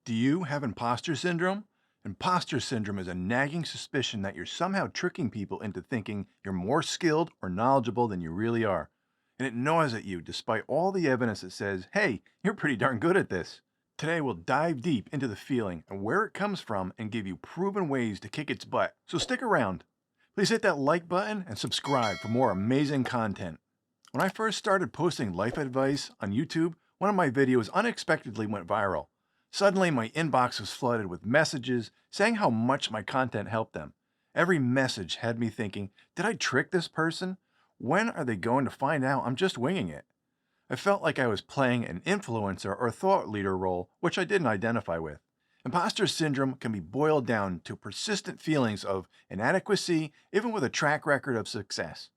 Do you have imposter syndrome? Imposter syndrome is a nagging suspicion that you're somehow tricking people into thinking you're more skilled or knowledgeable than you really are. And it gnaws at you despite all the evidence that says, hey, you're pretty darn good at this. Today we'll dive deep into the feeling and where it comes from and give you proven ways to kick its butt. So stick around. Please hit that like button and subscribe for more amazing content. When I first started posting life advice on YouTube, one of my videos unexpectedly went viral. Suddenly, my inbox was flooded with messages saying how much my content helped them. Every message had me thinking, did I trick this person? When are they going to find out I'm just winging it? I felt like I was playing an influencer or thought leader role, which I didn't identify with. Imposter syndrome can be boiled down to persistent feelings of inadequacy, even with a track record of success.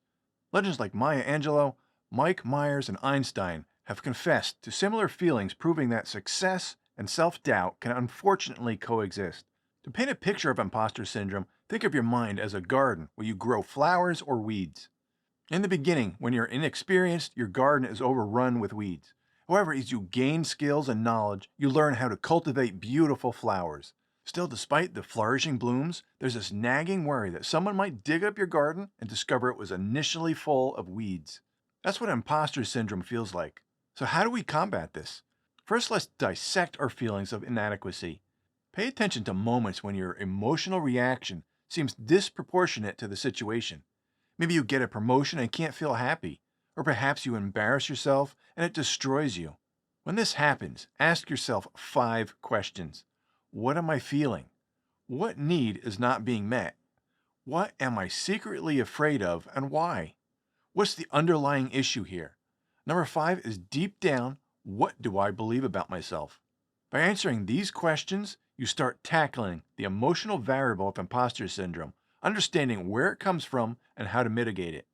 Legends like Maya Angelou, Mike Myers, and Einstein have confessed to similar feelings, proving that success and self-doubt can unfortunately coexist. To paint a picture of imposter syndrome, think of your mind as a garden where you grow flowers or weeds. In the beginning, when you're inexperienced, your garden is overrun with weeds. However, as you gain skills and knowledge, you learn how to cultivate beautiful flowers. Still, despite the flourishing blooms, there's this nagging worry that someone might dig up your garden and discover it was initially full of weeds. That's what imposter syndrome feels like. So how do we combat this? First, let's dissect our feelings of inadequacy. Pay attention to moments when your emotional reaction seems disproportionate to the situation. Maybe you get a promotion and can't feel happy, or perhaps you embarrass yourself and it destroys you. When this happens, ask yourself 5 questions. What am I feeling? What need is not being met? What am I secretly afraid of and why? What's the underlying issue here? Number 5 is deep down, what do I believe about myself? By answering these questions, you start tackling the emotional variable of imposter syndrome, understanding where it comes from and how to mitigate it.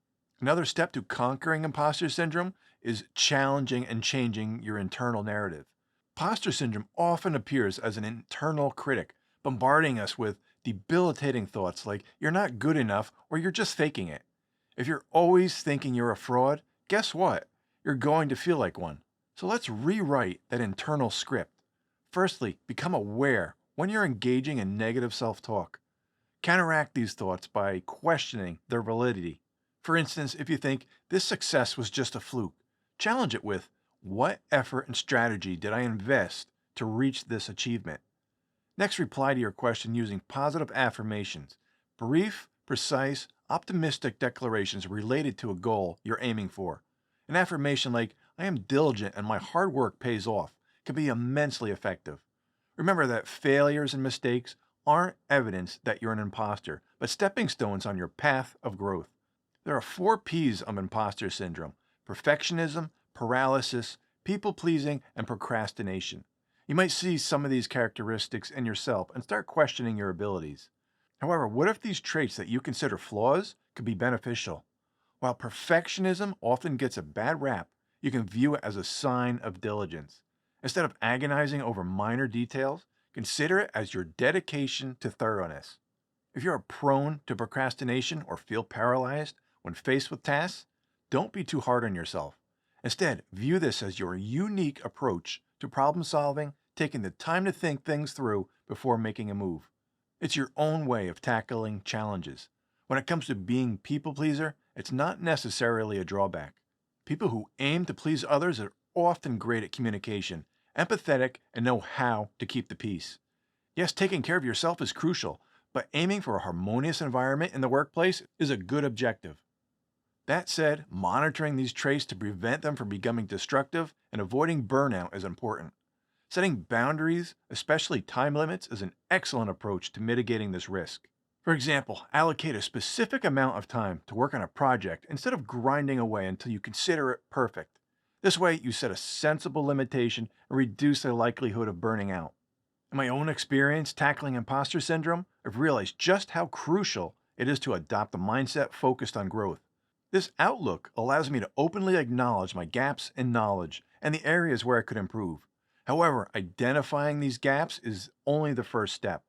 Another step to conquering imposter syndrome is challenging and changing your internal narrative. Imposter syndrome often appears as an internal critic, bombarding us with debilitating thoughts like you're not good enough or you're just faking it. If you're always thinking you're a fraud, guess what? You're going to feel like one. So let's rewrite that internal script. Firstly, become aware when you're engaging in negative self-talk. Counteract these thoughts by questioning their validity. For instance, if you think this success was just a fluke, challenge it with, what effort and strategy did I invest to reach this achievement? Next, reply to your question using positive affirmations, brief, precise, optimistic declarations related to a goal you're aiming for. An affirmation like, I am diligent and my hard work pays off, can be immensely effective. Remember that failures and mistakes aren't evidence that you're an imposter, but stepping stones on your path of growth. There are 4 P's of imposter syndrome: perfectionism, paralysis, people-pleasing, and procrastination. You might see some of these characteristics in yourself and start questioning your abilities. However, what if these traits that you consider flaws could be beneficial? While perfectionism often gets a bad rap, you can view it as a sign of diligence. Instead of agonizing over minor details, consider it as your dedication to thoroughness. If you are prone to procrastination or feel paralyzed when faced with tasks, don't be too hard on yourself. Instead, view this as your unique approach to problem solving, taking the time to think things through before making a move. It's your own way of tackling challenges. When it comes to being people pleaser, it's not necessarily a drawback. People who aim to please others are often great at communication, empathetic, and know how to keep the peace. Yes, taking care of yourself is crucial, but aiming for a harmonious environment in the workplace is a good objective. That said, monitoring these traits to prevent them from becoming destructive and avoiding burnout is important. Setting boundaries, especially time limits, is an excellent approach to mitigating this risk. For example, allocate a specific amount of time to work on a project instead of grinding away until you consider it perfect. This way, you set a sensible limitation and reduce the likelihood of burning out. In my own experience tackling imposter syndrome, I've realized just how crucial it is to adopt a mindset focused on growth. This outlook allows me to openly acknowledge my gaps in knowledge and the areas where I could improve. However, identifying these gaps is only the first step.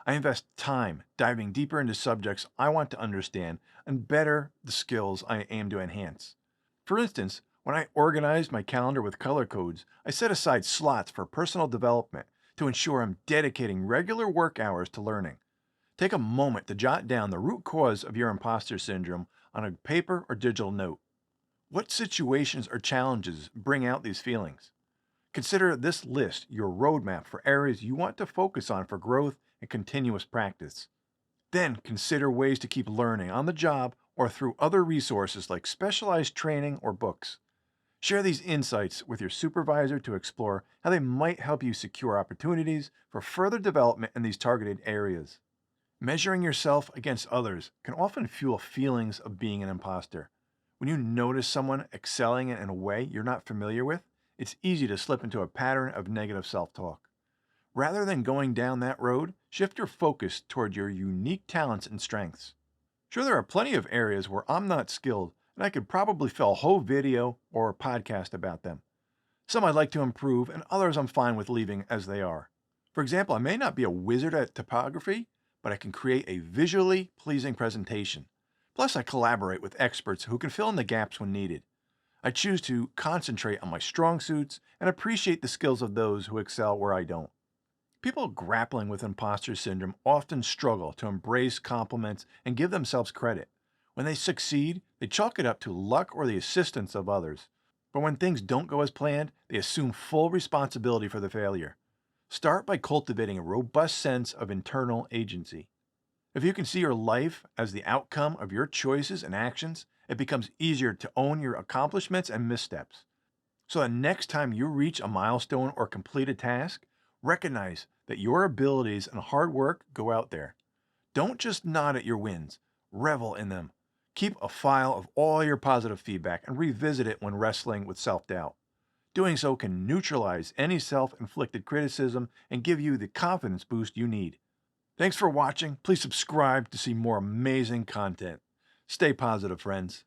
I invest time diving deeper into subjects I want to understand and better the skills I aim to enhance. For instance, when I organized my calendar with color codes, I set aside slots for personal development, to ensure I'm dedicating regular work hours to learning. Take a moment to jot down the root cause of your imposter syndrome on a paper or digital note. What situations or challenges bring out these feelings? Consider this list your roadmap for areas you want to focus on for growth and continuous practice. Then consider ways to keep learning on the job or through other resources like specialized training or books. Share these insights with your supervisor to explore how they might help you secure opportunities for further development in these targeted areas. Measuring yourself against others can often fuel feelings of being an imposter. When you notice someone excelling in a way you're not familiar with, it's easy to slip into a pattern of negative self talk. Rather than going down that road, shift your focus toward your unique talents and strengths. Sure, there are plenty of areas where I'm not skilled, and I could probably fill a whole video or a podcast about them. Some I'd like to improve, and others I'm fine with leaving as they are. For example, I may not be a wizard at typography, but I can create a visually pleasing presentation. Plus, I collaborate with experts who can fill in the gaps when needed. I choose to concentrate on my strong suits and appreciate the skills of those who excel where I don't. People grappling with imposter syndrome often struggle to embrace compliments and give themselves credit. When they succeed, they chalk it up to luck or the assistance of others. But when things don't go as planned, they assume full responsibility for the failure. Start by cultivating a robust sense of internal agency. If you can see your life as the outcome of your choices and actions, it becomes easier to own your accomplishments and missteps. So that next time you reach a milestone or complete a task, recognize that your abilities and hard work go out there. Don't just nod at your wins, revel in them. Keep a file of all your positive feedback and revisit it when wrestling with self-doubt. Doing so can neutralize any self-inflicted criticism and give you the confidence boost you need. Thanks for watching. Please subscribe to see more amazing content. Stay positive, friends.